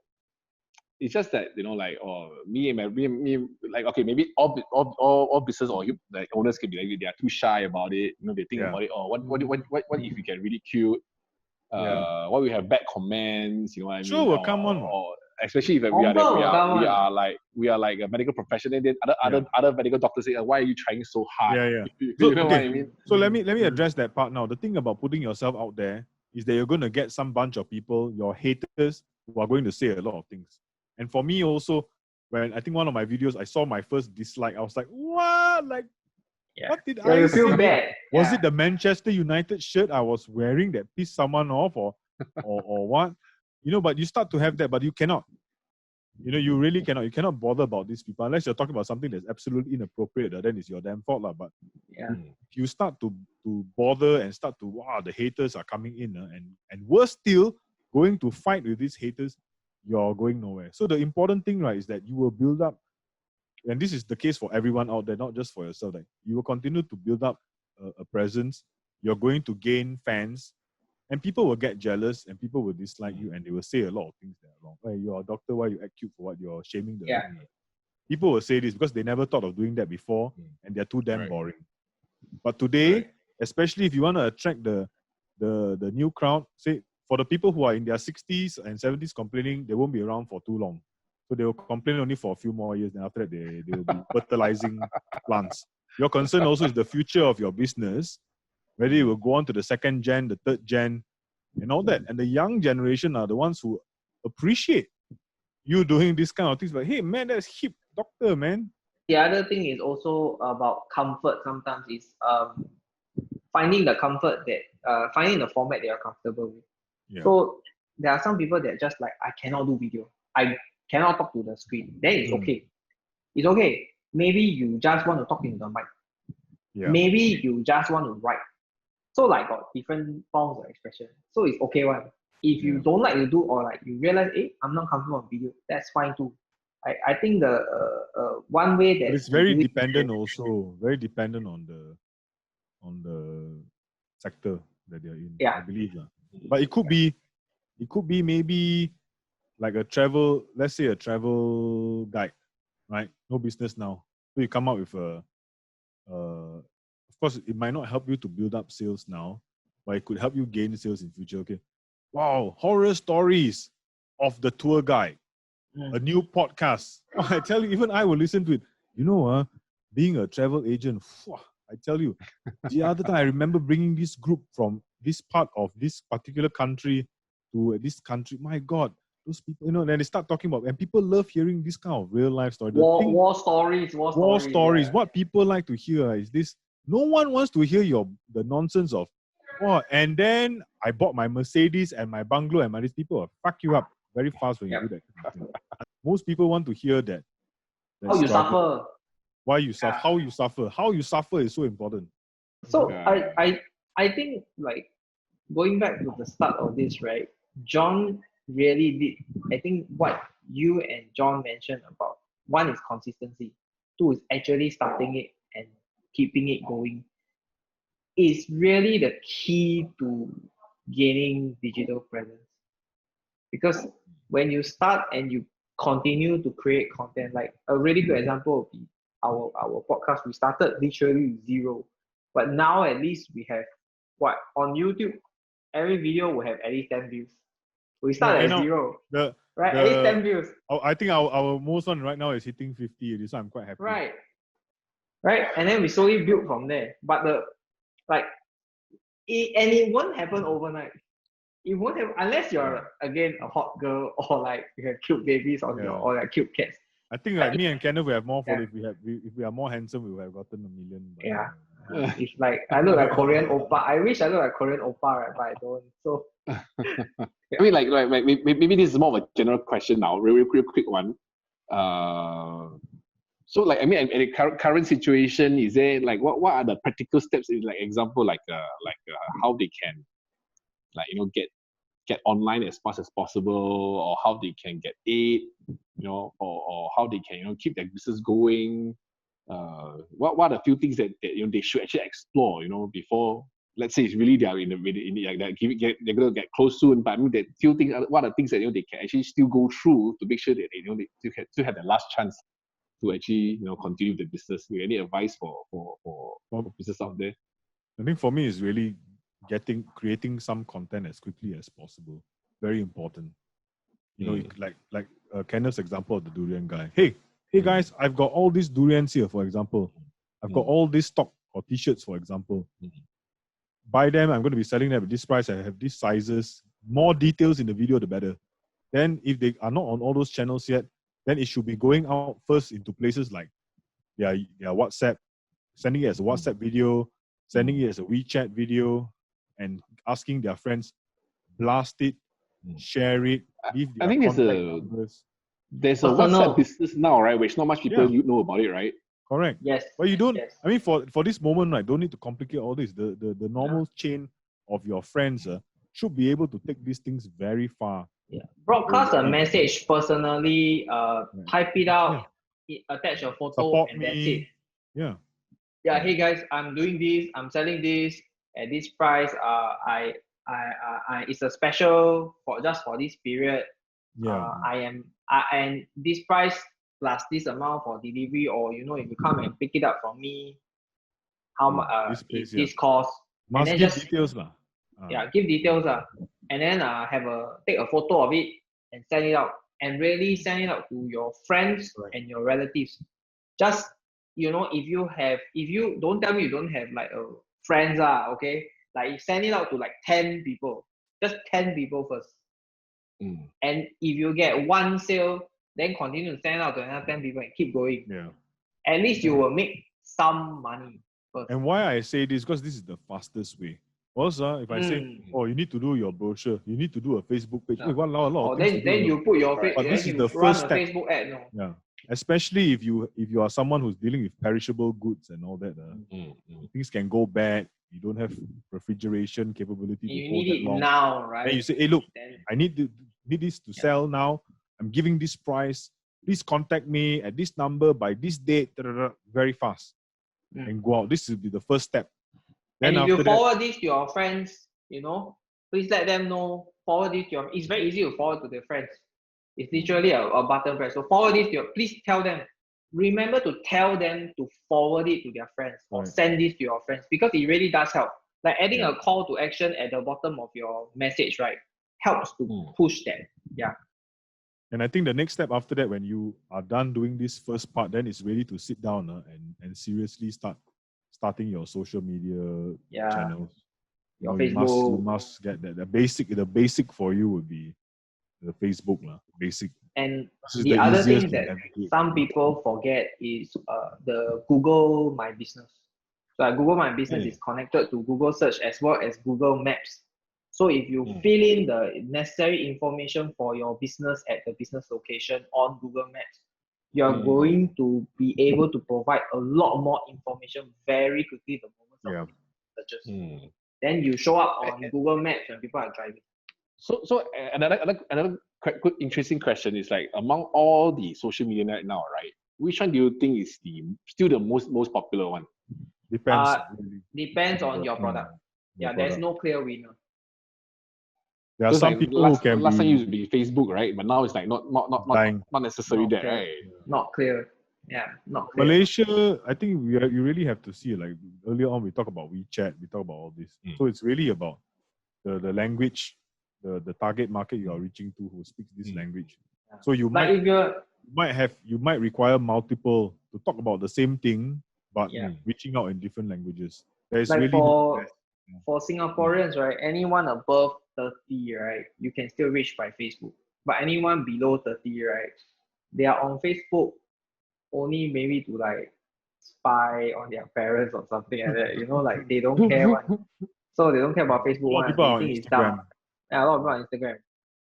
it's just that me, like, okay, maybe all business or like owners can be like, they are too shy about it. They think about it. What if we can really cute? What we have bad comments? You know what I mean?
Sure, come on.
Or especially if we are like a medical profession, and then other medical doctors say, why are you trying so hard? You know what I mean?
So let me address that part now. The thing about putting yourself out there is that you're going to get some bunch of people, your haters, who are going to say a lot of things. And for me also, when I think one of my videos, I saw my first dislike, I was like, what? Like, what did I
you
say?
feel bad.
Was it the Manchester United shirt I was wearing that pissed someone off or what? But you start to have that, but you cannot. You really cannot. You cannot bother about these people unless you're talking about something that's absolutely inappropriate. Then it's your damn fault. But if you start to bother and start to, the haters are coming in, and worse still, going to fight with these haters, you're going nowhere. So the important thing, right, is that you will build up, and this is the case for everyone out there, not just for yourself. Like, you will continue to build up a presence. You're going to gain fans. And people will get jealous and people will dislike you and they will say a lot of things that are wrong. Hey, you're a doctor, why you act cute for what? You're shaming the people will say this because they never thought of doing that before and they're too damn boring. But today, especially if you want to attract the new crowd, say for the people who are in their 60s and 70s complaining, they won't be around for too long. So they will complain only for a few more years, and after that they will be fertilizing plants. Your concern also is the future of your business, whether it will go on to the second gen, the third gen, and all that. And the young generation are the ones who appreciate you doing this kind of things. Like, hey man, that's hip doctor, man.
The other thing is also about comfort. Sometimes is finding the comfort that finding the format that you're comfortable with.
Yeah.
So there are some people that are just like, I cannot do video. I cannot talk to the screen. Then it's okay. It's okay. Maybe you just want to talk into the mic.
Yeah.
Maybe you just want to write. So like got different forms of expression. So it's okay one. If you don't like to do, or like you realize, hey, I'm not comfortable on video, that's fine too. I think the one way that
But it's very dependent also, very dependent on the sector that they're in.
Yeah.
I believe. But it could be maybe like a travel, let's say a travel guide, right? No business now. So you come up with of course, it might not help you to build up sales now, but it could help you gain sales in future. Okay. Wow, horror stories of the tour guide. A new podcast. Oh, I tell you, even I will listen to it. You know, being a travel agent, I tell you, the other time I remember bringing this group from this part of this particular country to this country. My God, those people, then they start talking about, and people love hearing this kind of real life story.
War stories. Yeah.
What people like to hear is this. No one wants to hear the nonsense of, and then I bought my Mercedes and my bungalow and these people will fuck you up very fast when you do that kind of thing. Most people want to hear that.
How you suffer.
Why you suffer? How you suffer? How you suffer is so important.
So I think like going back to the start of this, right? John really did. I think what you and John mentioned about, one is consistency, two is actually starting it and keeping it going, is really the key to gaining digital presence. Because when you start and you continue to create content, like a really good example would be our podcast. We started literally with zero, but now at least we have on YouTube, every video will have at least 10 views. We started at zero, right? At least 10 views.
I think our most one right now is hitting 50. This I'm quite happy.
Right, and then we slowly built from there. But it won't happen overnight. It won't have, unless you're again a hot girl, or like you have cute babies or like cute cats.
I think like me and Kenneth, we have more followers. If we are more handsome, we would have gotten 1 million.
It's like I look like Korean oppa. I wish I look like Korean oppa, right? But I don't. So
I mean, like maybe this is more of a general question now, real quick one. So like, I mean, in the current situation, is there like what are the practical steps? In like example, like how they can, like get online as fast as possible, or how they can get aid, or how they can keep their business going. What are the few things that they should actually explore, before, let's say it's really they are in like that, they're going to get close soon. But I mean, that few things, what are the things that they can actually still go through to make sure that they still have the last chance to actually continue the business? Any advice for business out there?
I think for me, it's really creating some content as quickly as possible. Very important. Like Kenneth's example of the durian guy. Hey guys, I've got all these durians here, for example. I've got all this stock or t-shirts, for example. Buy them. I'm going to be selling them at this price. I have these sizes. More details in the video, the better. Then if they are not on all those channels yet, then it should be going out first into places like their WhatsApp, sending it as a WhatsApp video, sending it as a WeChat video, and asking their friends, blast it, share it, leave their contact numbers.
There's a WhatsApp business now, right? Which not much people know about it, right?
Correct.
Yes.
But you don't.
Yes.
I mean, for this moment, right? Don't need to complicate all this. The normal chain of your friends should be able to take these things very far.
Yeah. Broadcast a message personally. Type it out. Attach a photo,
Support
and
me.
that's it.
Yeah.
Yeah. Hey guys, I'm doing this. I'm selling this at this price. It's a special for this period.
Yeah.
And this price plus this amount for delivery, or if you come and pick it up from me, how much this cost.
Must
and then
give
just
details lah.
give details and then take a photo of it and send it out and really send it out to your friends and your relatives. Just, if you don't tell me you don't have like friends, okay? Like send it out to like 10 people, just 10 people first. And if you get one sale, then continue to send out to another 10 people and keep going.
Yeah.
At least you will make some money first.
And why I say this, because this is the fastest way. Also, if I say, you need to do your brochure, you need to do a Facebook page. A lot of things
then you put your
but this is the first step.
Facebook ad. No?
Yeah. Especially if you are someone who's dealing with perishable goods and all that, things can go bad. You don't have refrigeration capability.
You
to hold
need
that
it
long.
now, right?
Then you say, hey, look, I need this to sell now. I'm giving this price. Please contact me at this number by this date. Very fast, and go out. This will be the first step. Then
and if you forward this to your friends, please let them know. Forward this to it's very easy to forward to their friends. It's literally a button press. So forward this to please tell them. Remember to tell them to forward it to their friends or send this to your friends, because it really does help. Like adding a call to action at the bottom of your message, right, helps to push that. Yeah.
And I think the next step after that, when you are done doing this first part, then it's ready to sit down and seriously starting your social media channels.
Your Facebook.
You must get that. The basic for you would be the Facebook, basic.
And the other thing that some people forget is the Google My Business. So Google My Business is connected to Google Search as well as Google Maps. So if you fill in the necessary information for your business at the business location on Google Maps, you're going to be able to provide a lot more information very quickly the moment of searches. Then you show up on Google Maps when people are driving.
So another quite good interesting question is, like, among all the social media right now, right, which one do you think is still the most popular one?
Depends.
Depends on your product. There's no clear winner.
There are some people
last
who can
time used to be Facebook, right? But now it's like not necessarily that, right?
Not clear. Yeah, not clear.
Malaysia, I think you really have to see, like earlier on we talk about WeChat, we talk about all this. So it's really about the language, the target market you are reaching to who speaks this language. So you might require multiple to talk about the same thing, but reaching out in different languages. There's
like
really
for Singaporeans, right? Anyone above 30, right, you can still reach by Facebook. But anyone below 30, right, they are on Facebook only maybe to like spy on their parents or something like that. Like they don't care one. So they don't care about Facebook one. They think it's dumb. Yeah, a lot of people on Instagram.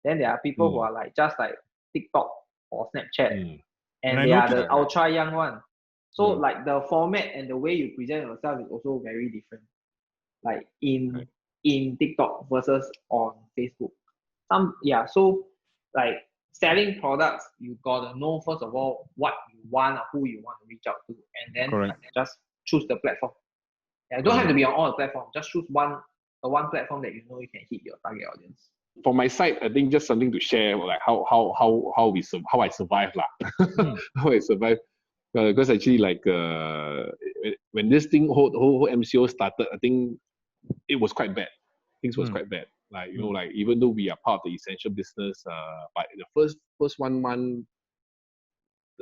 Then there are people who are like just like TikTok or Snapchat, and they are the ultra young one. So like the format and the way you present yourself is also very different. Like in TikTok versus on Facebook. So like selling products, you gotta know first of all what you want or who you want to reach out to, and then just choose the platform. Yeah, don't have to be on all the platforms. Just choose one platform that you know you can hit your target audience.
For my side, I think just something to share, like how I survived lah. How I survived. Because actually, like when this whole MCO started, I think it was quite bad. Things was quite bad. Like like even though we are part of the essential business, but the first 1 month,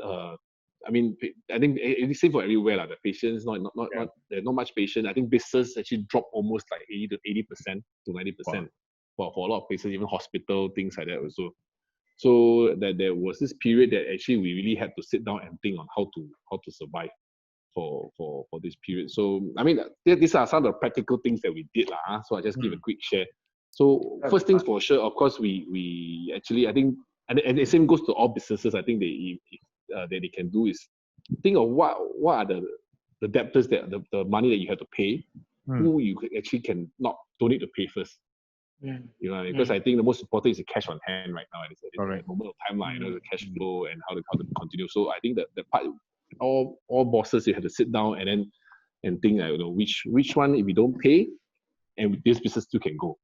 I mean, I think it's same for everywhere. The patients there's not much patient. I think business actually dropped almost like 80% to 90% for a lot of places, even hospital, things like that also. So that there was this period that actually we really had to sit down and think on how to survive for this period. So I mean, these are some of the practical things that we did lah. So I just give a quick share. So first things for sure, of course, we actually, I think, and the same goes to all businesses. I think that they can do is think of what are the debtors, that the money that you have to pay, who you actually don't need to pay first. Because I think the most important is the cash on hand right now. It's a moment of time, the cash flow and how to continue. So I think that the part, all bosses, you have to sit down and think, which one, if you don't pay, and this business still can go,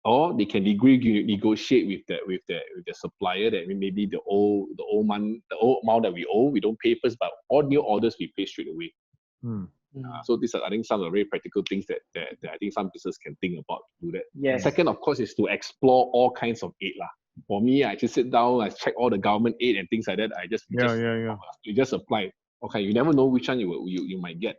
or they can negotiate with the supplier that maybe the old amount that we owe, we don't pay first, but all new orders we pay straight away. So these are, I think, some of the very practical things that I think some businesses can think about to do that.
Yes.
Second, of course, is to explore all kinds of aid lah. For me, I just sit down, I check all the government aid and things like that. You just apply. Okay, you never know which one you might get.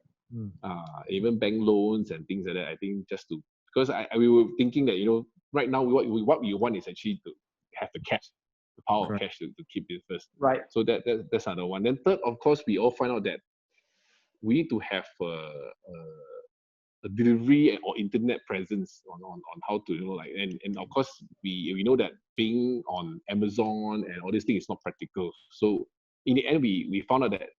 Even bank loans and things like that. I think just to, because we were thinking that, you know, right now what we want is actually to have the cash, the power of cash to keep it first.
Right.
So that's another one. Then third, of course, we all find out that we need to have a delivery or internet presence on how to, you know, like, and of course we know that being on Amazon and all these things is not practical. So in the end, we found out that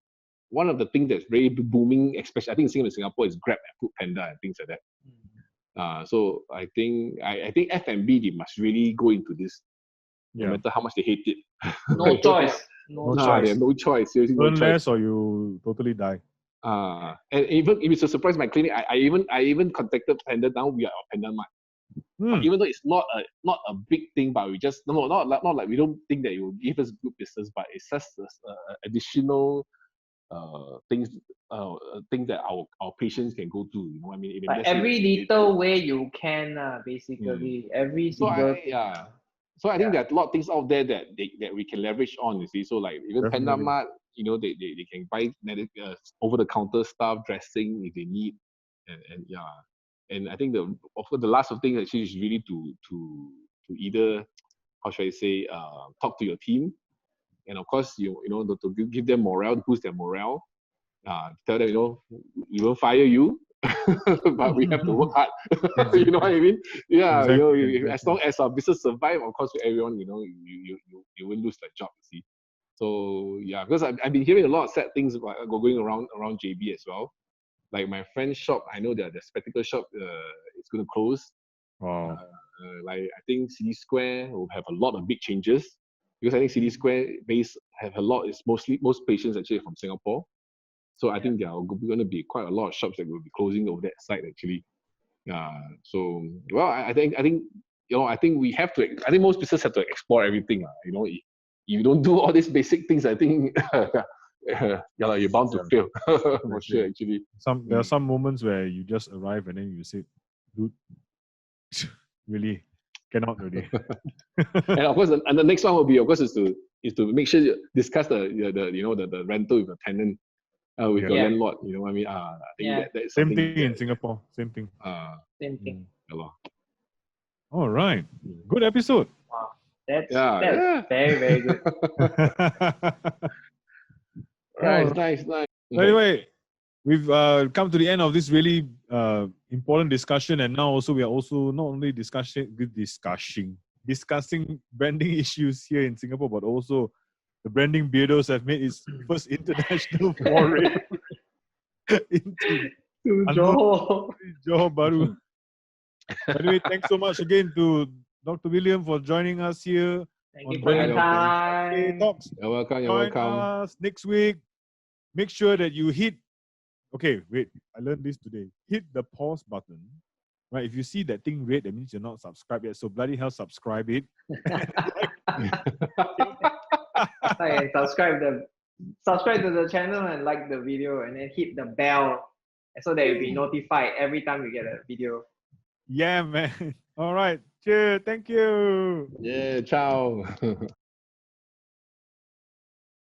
one of the things that's very booming, especially I think in Singapore, is Grab and Food Panda and things like that. So I think F&B, they must really go into this, no matter how much they hate it.
No choice.
They have no choice. Seriously,
Earn less or you totally die.
And even if it's a surprise, my clinic, I even contacted Panda. Now we are on Panda Mart. Even though it's not a big thing, but we just not like we don't think that it will give us good business, but it's just additional things that our patients can go to. You know what I mean?
Like every little way you can, basically every single.
So I think there are a lot of things out there that we can leverage on. You see, so like even Panda Mart, you know, they can buy over the counter stuff, dressing if they need, and I think the last of things actually is really to either, how should I say, talk to your team, and of course you know to give them morale, to boost their morale. Tell them, you know, we won't fire you, but we have to work hard. You know what I mean? Yeah, exactly. You know, as long as our business survive, of course, everyone, you know, you won't lose their job. You see. So yeah, because I've been hearing a lot of sad things going around JB as well. Like my friend's shop, I know that the spectacle shop is going to close.
Wow.
Like I think City Square will have a lot of big changes, because I think City Square base have a lot. It's most patients actually from Singapore. So I think there are going to be quite a lot of shops that will be closing over that site actually. So well, I think you know, I think we have to. I think most businesses have to explore everything. You know, if you don't do all these basic things, I think you're bound to fail for sure. Actually,
there are some moments where you just arrive and then you say, "Dude, really cannot really."
And of course, and the next one will be, of course, is to make sure you discuss the rental with the tenant. With your landlord, you know what I mean? I think that's
same thing in Singapore. Same thing.
Same thing.
All right. Good episode.
Wow. That's very, very good.
Nice.
Anyway, we've come to the end of this really important discussion, and now also we are also not only discussing branding issues here in Singapore, but also the Branding Beardos have made its first international foray into Johor Bahru. Anyway, thanks so much again to Dr. William for joining us here.
Thank you for your time.
Talks.
You're welcome.
Join us next week. Make sure that you hit. Okay, wait. I learned this today. Hit the pause button. Right, if you see that thing red, that means you're not subscribed yet. So bloody hell, subscribe it.
And subscribe to the channel and like the video, and then hit the bell so that you'll be notified every time you get a video.
Yeah, man. All right. Cheers. Thank you.
Yeah. Ciao.